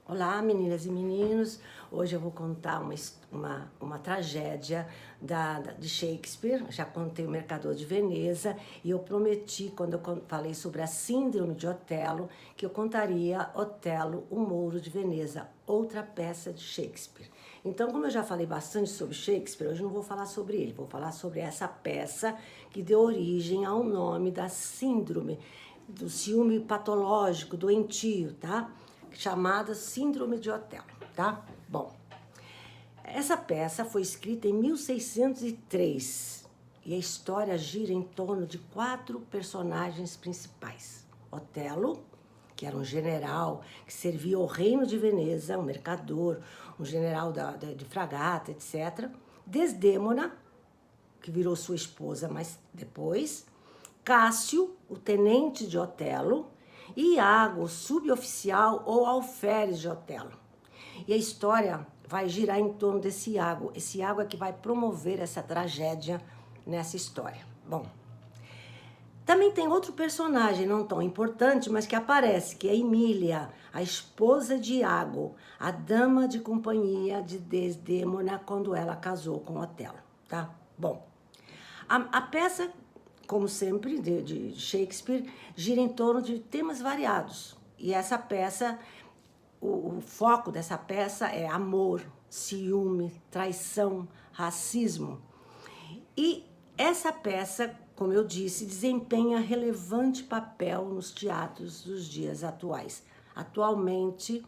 Olá, meninas e meninos. Hoje eu vou contar uma tragédia de Shakespeare. Já contei o Mercador de Veneza e eu prometi, quando eu falei sobre a Síndrome de Otelo, que eu contaria Otelo, o Mouro de Veneza, outra peça de Shakespeare. Então, como eu já falei bastante sobre Shakespeare, hoje não vou falar sobre ele, vou falar sobre essa peça que deu origem ao nome da síndrome, do ciúme patológico, doentio, tá? Chamada Síndrome de Otelo, tá? Bom, essa peça foi escrita em 1603 e a história gira em torno de 4 personagens principais. Otelo, que era um general que servia ao reino de Veneza, um mercador, um general de fragata, etc. Desdêmona, que virou sua esposa, mas depois. Cássio, o tenente de Otelo, e Iago, suboficial ou alferes de Otelo. E a história vai girar em torno desse Iago. Esse Iago é que vai promover essa tragédia nessa história. Bom, também tem outro personagem não tão importante, mas que aparece, que é Emília, a esposa de Iago, a dama de companhia de Desdêmona quando ela casou com Otelo, tá? Bom, a peça, como sempre, de Shakespeare, gira em torno de temas variados. E essa peça, o foco dessa peça é amor, ciúme, traição, racismo. E essa peça, como eu disse, desempenha relevante papel nos teatros dos dias atuais. Atualmente,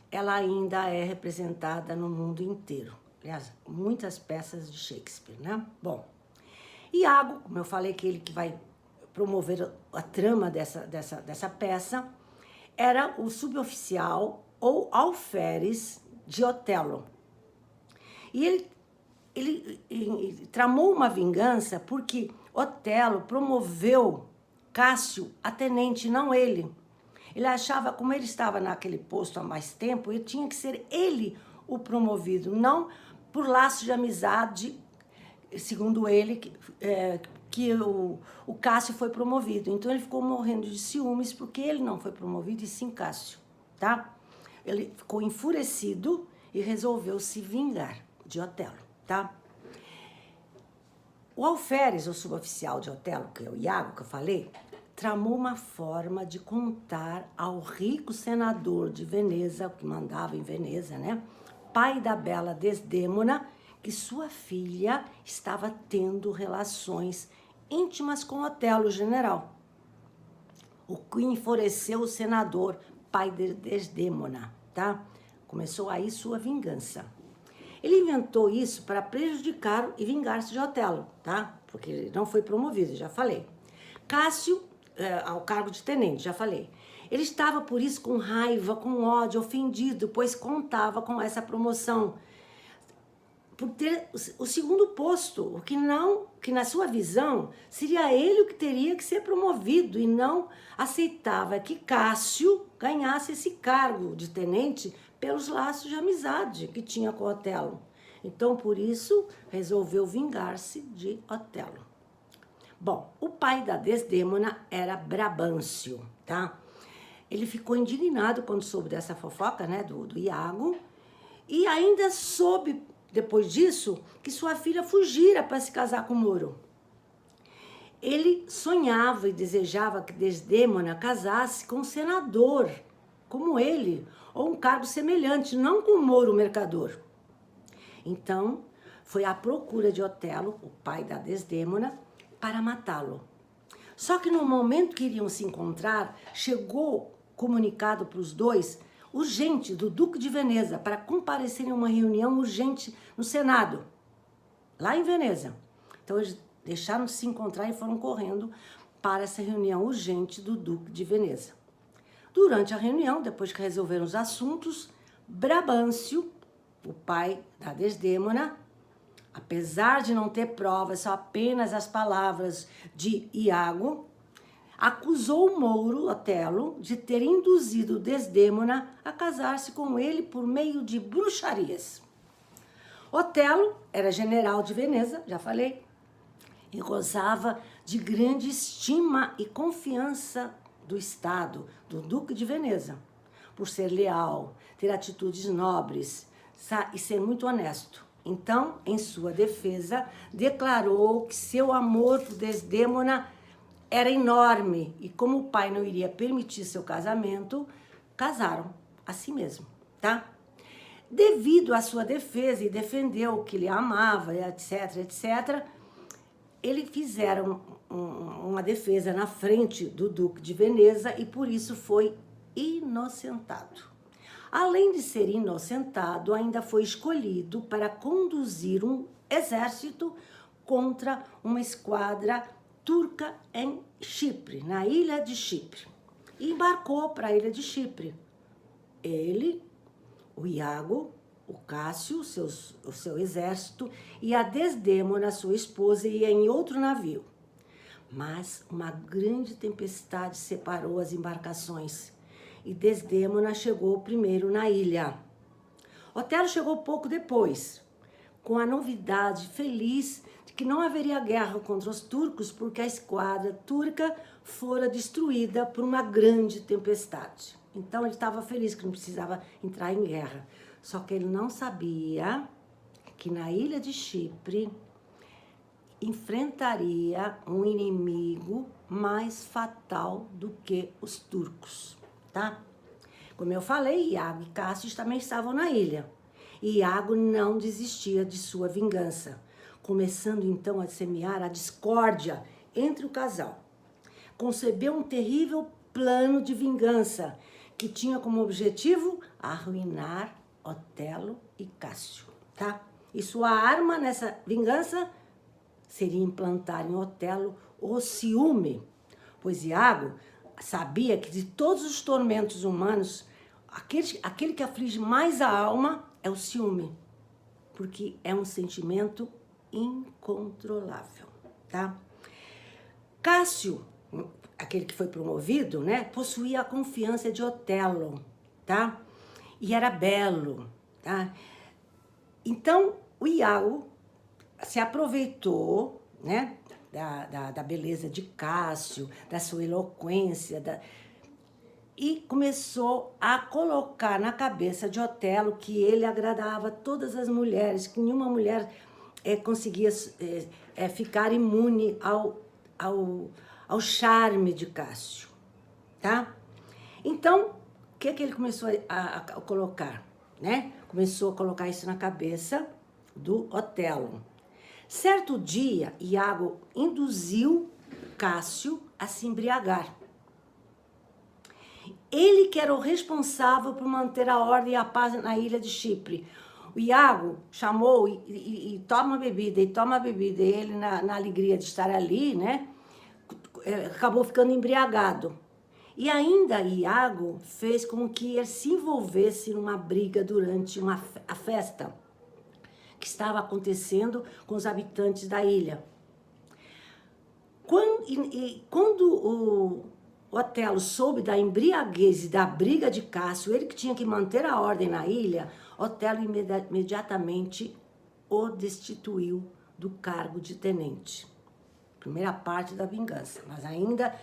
ela ainda é representada no mundo inteiro. Aliás, muitas peças de Shakespeare, né? Bom, Iago, como eu falei, que ele que vai promover a trama dessa peça, era o suboficial ou alferes de Otelo. E ele tramou uma vingança porque Otelo promoveu Cássio a tenente, não ele. Ele achava, como ele estava naquele posto há mais tempo, ele tinha que ser ele o promovido, não por laço de amizade, segundo ele, que o Cássio foi promovido. Então ele ficou morrendo de ciúmes porque ele não foi promovido e sim Cássio, tá? Ele ficou enfurecido e resolveu se vingar de Otelo, tá? O alferes, o suboficial de Otelo, que é o Iago que eu falei, tramou uma forma de contar ao rico senador de Veneza, que mandava em Veneza, né? Pai da bela Desdêmona, que sua filha estava tendo relações íntimas com Otelo, general. O que enfureceu o senador, pai de Desdêmona, tá? Começou aí sua vingança. Ele inventou isso para prejudicar e vingar-se de Otelo, tá? Porque ele não foi promovido, já falei. Cássio, ao cargo de tenente, já falei. Ele estava, por isso, com raiva, com ódio, ofendido, pois contava com essa promoção por ter o segundo posto, o que na sua visão seria ele o que teria que ser promovido e não aceitava que Cássio ganhasse esse cargo de tenente pelos laços de amizade que tinha com Otelo. Então, por isso, resolveu vingar-se de Otelo. Bom, o pai da Desdêmona era Brabâncio, tá? Ele ficou indignado quando soube dessa fofoca, né, do Iago, e ainda soube, depois disso, que sua filha fugira para se casar com Mouro. Ele sonhava e desejava que Desdêmona casasse com um senador, como ele, ou um cargo semelhante, não com Mouro, o mercador. Então, foi à procura de Otelo, o pai da Desdêmona, para matá-lo. Só que no momento que iriam se encontrar, chegou comunicado para os dois urgente do Duque de Veneza para comparecerem a uma reunião urgente no Senado, lá em Veneza. Então eles deixaram de se encontrar e foram correndo para essa reunião urgente do Duque de Veneza. Durante a reunião, depois que resolveram os assuntos, Brabâncio, o pai da Desdêmona, apesar de não ter provas, só apenas as palavras de Iago, acusou o Mouro, Otelo, de ter induzido Desdêmona a casar-se com ele por meio de bruxarias. Otelo era general de Veneza, já falei, e gozava de grande estima e confiança do Estado, do Duque de Veneza. por ser leal, ter atitudes nobres e ser muito honesto. Então, em sua defesa, declarou que seu amor por Desdémona era enorme e como o pai não iria permitir seu casamento, casaram a si mesmo, tá? Devido à sua defesa e defendeu que ele amava, etc, etc, eles fizeram uma defesa na frente do Duque de Veneza e por isso foi inocentado. Além de ser inocentado, ainda foi escolhido para conduzir um exército contra uma esquadra turca em Chipre, na ilha de Chipre. E embarcou para a ilha de Chipre. Ele, o Iago, o Cássio, o seu exército, e a Desdémona, sua esposa, ia em outro navio. Mas uma grande tempestade separou as embarcações e Desdémona chegou primeiro na ilha. Otelo chegou pouco depois, com a novidade feliz de que não haveria guerra contra os turcos porque a esquadra turca fora destruída por uma grande tempestade. Então ele estava feliz que não precisava entrar em guerra. Só que ele não sabia que na ilha de Chipre enfrentaria um inimigo mais fatal do que os turcos, tá? Como eu falei, Iago e Cássio também estavam na ilha. E Iago não desistia de sua vingança, começando então a semear a discórdia entre o casal. Concebeu um terrível plano de vingança que tinha como objetivo arruinar Otelo e Cássio, tá? E sua arma nessa vingança seria implantar em Otelo o ciúme, pois Iago sabia que de todos os tormentos humanos, aquele que aflige mais a alma é o ciúme, porque é um sentimento incontrolável, tá? Cássio, aquele que foi promovido, né, possuía a confiança de Otelo, tá? E era belo, tá? Então, o Iago se aproveitou, né, da beleza de Cássio, da sua eloquência, e começou a colocar na cabeça de Otelo que ele agradava todas as mulheres, que nenhuma mulher conseguia ficar imune ao charme de Cássio, tá? Então, o que ele começou a colocar, né? Começou a colocar isso na cabeça do Otelo. Certo dia, Iago induziu Cássio a se embriagar. Ele que era o responsável por manter a ordem e a paz na ilha de Chipre. O Iago chamou e toma bebida, e ele, na alegria de estar ali, né, acabou ficando embriagado. E ainda Iago fez com que ele se envolvesse numa briga durante a festa que estava acontecendo com os habitantes da ilha. Quando o Otelo soube da embriaguez e da briga de Cássio, ele que tinha que manter a ordem na ilha, Otelo imediatamente o destituiu do cargo de tenente. Primeira parte da vingança, mas ainda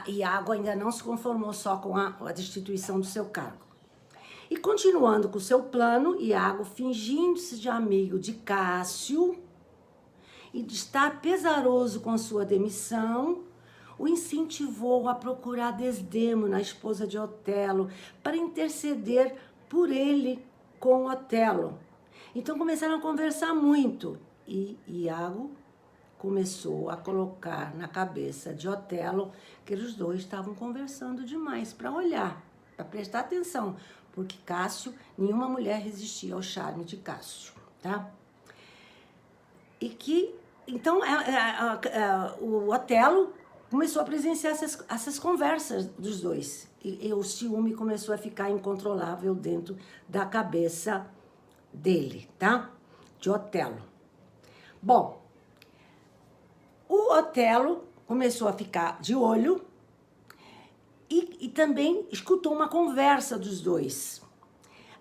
Iago ainda não se conformou só com a destituição do seu cargo. E continuando com o seu plano, Iago, fingindo-se de amigo de Cássio e de estar pesaroso com sua demissão, o incentivou a procurar Desdémona, a esposa de Otelo, para interceder por ele com Otelo. Então começaram a conversar muito e Iago começou a colocar na cabeça de Otelo que os dois estavam conversando demais para olhar, para prestar atenção, porque Cássio, nenhuma mulher resistia ao charme de Cássio, tá? E que, então, o Otelo começou a presenciar essas conversas dos dois. E o ciúme começou a ficar incontrolável dentro da cabeça dele, tá? De Otelo. Bom, o Otelo começou a ficar de olho e também escutou uma conversa dos dois.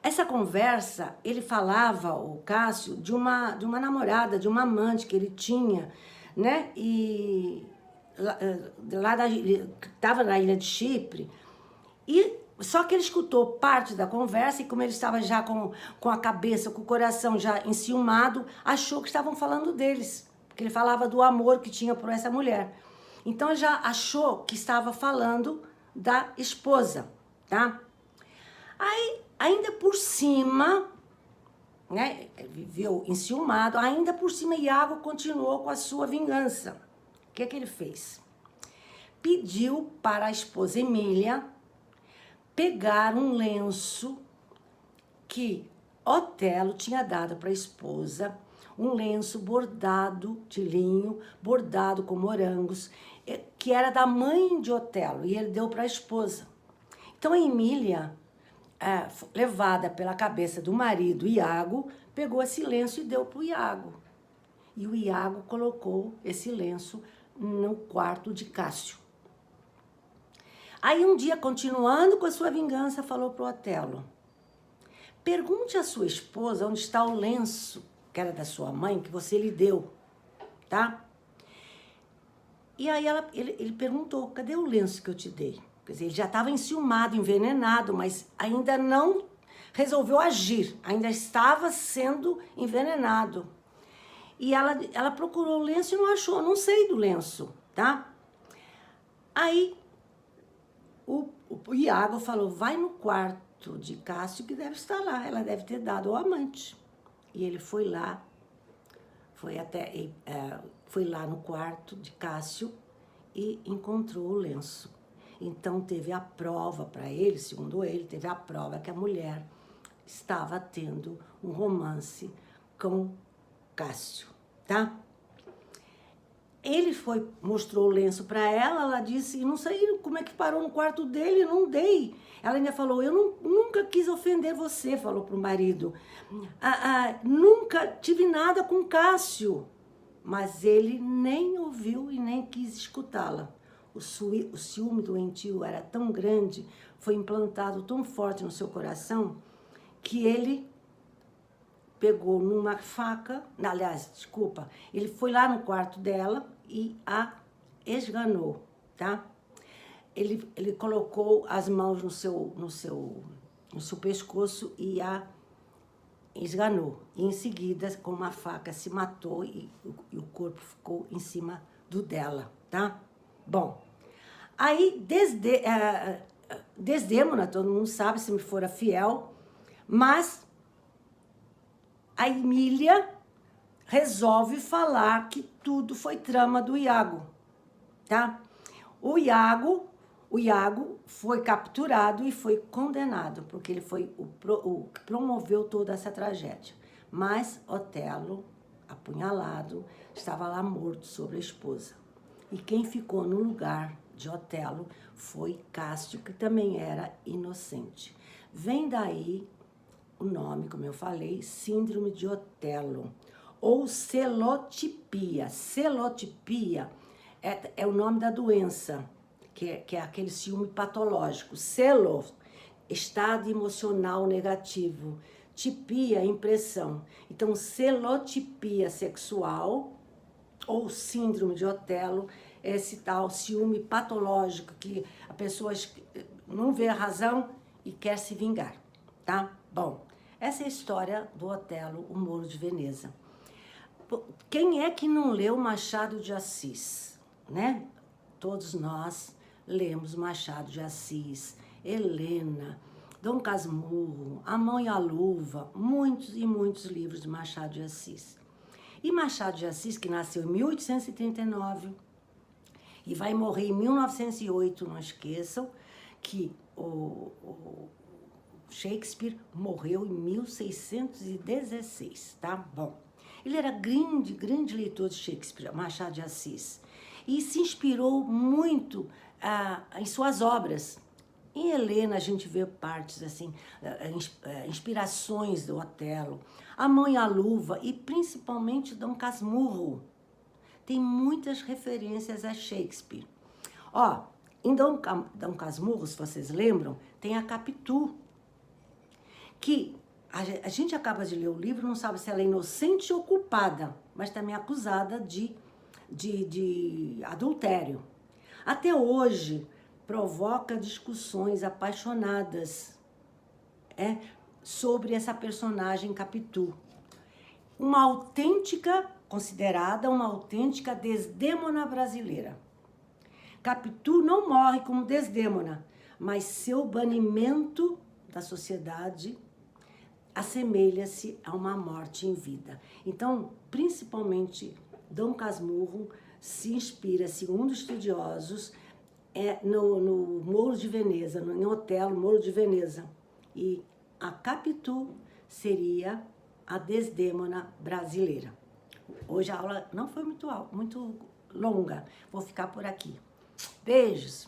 Essa conversa, ele falava, o Cássio, de uma namorada, de uma amante que ele tinha, né? E estava na ilha de Chipre. E Só que ele escutou parte da conversa e como ele estava já com a cabeça, com o coração já enciumado, achou que estavam falando deles. Porque ele falava do amor que tinha por essa mulher. Então ele já achou que estava falando da esposa, tá? Aí, ainda por cima, né, viveu enciumado, ainda por cima Iago continuou com a sua vingança. O que é que ele fez? Pediu para a esposa Emília pegar um lenço que Otelo tinha dado para a esposa, um lenço bordado de linho, bordado com morangos, que era da mãe de Otelo, e ele deu para a esposa. Então a Emília, levada pela cabeça do marido Iago, pegou esse lenço e deu para o Iago. E o Iago colocou esse lenço no quarto de Cássio. Aí um dia, continuando com a sua vingança, falou para o Otelo: pergunte à sua esposa onde está o lenço, que era da sua mãe, que você lhe deu, tá? E aí ele perguntou: cadê o lenço que eu te dei? Quer dizer, ele já estava enciumado, envenenado, mas ainda não resolveu agir, ainda estava sendo envenenado. E ela procurou o lenço e não achou, não sei do lenço, tá? Aí o Iago falou: vai no quarto de Cássio que deve estar lá, ela deve ter dado ao amante. E ele foi lá, foi lá no quarto de Cássio e encontrou o lenço. Então teve a prova para ele, segundo ele, teve a prova que a mulher estava tendo um romance com Cássio, tá? Ele mostrou o lenço para ela disse: não sei como é que parou no quarto dele, não dei. Ela ainda falou: eu nunca quis ofender você, falou pro marido. Nunca tive nada com Cássio. Mas ele nem ouviu e nem quis escutá-la. O ciúme doentio era tão grande, foi implantado tão forte no seu coração, que ele pegou numa faca, ele foi lá no quarto dela e a esganou, tá? Ele colocou as mãos no seu pescoço e a esganou. E em seguida, com uma faca, se matou e o corpo ficou em cima do dela, tá? Bom, aí Desdémona, todo mundo sabe, se me fora fiel, mas a Emília resolve falar que tudo foi trama do Iago, tá? O Iago foi capturado e foi condenado, porque ele foi o que promoveu toda essa tragédia. Mas Otelo, apunhalado, estava lá morto sobre a esposa. E quem ficou no lugar de Otelo foi Cássio, que também era inocente. Vem daí o nome, como eu falei, síndrome de Otelo, ou celotipia. Celotipia é o nome da doença, que é aquele ciúme patológico. Celo, estado emocional negativo. Tipia, impressão. Então, celotipia sexual, ou síndrome de Otelo, é esse tal ciúme patológico que a pessoa não vê a razão e quer se vingar, tá? Bom, essa é a história do Otelo, o Moro de Veneza. Quem é que não leu Machado de Assis, né? Todos nós lemos Machado de Assis, Helena, Dom Casmurro, A Mão e a Luva, muitos e muitos livros de Machado de Assis. E Machado de Assis, que nasceu em 1839 e vai morrer em 1908, não esqueçam que o Shakespeare morreu em 1616, tá? Bom, ele era grande leitor de Shakespeare, Machado de Assis, e se inspirou muito em suas obras. Em Helena a gente vê partes assim, inspirações do Otelo, A Mão e a Luva e principalmente Dom Casmurro. Tem muitas referências a Shakespeare. Ó, em Dom Casmurro, se vocês lembram, tem a Capitu, que a gente acaba de ler o livro, não sabe se ela é inocente ou culpada, mas também acusada de adultério. Até hoje, provoca discussões apaixonadas sobre essa personagem Capitu. Considerada uma autêntica Desdémona brasileira. Capitu não morre como Desdémona, mas seu banimento da sociedade assemelha-se a uma morte em vida. Então, principalmente, Dom Casmurro se inspira, segundo estudiosos, no Moro de Veneza, em Otelo, Moro de Veneza. E a Capitu seria a Desdémona brasileira. Hoje a aula não foi muito longa, vou ficar por aqui. Beijos!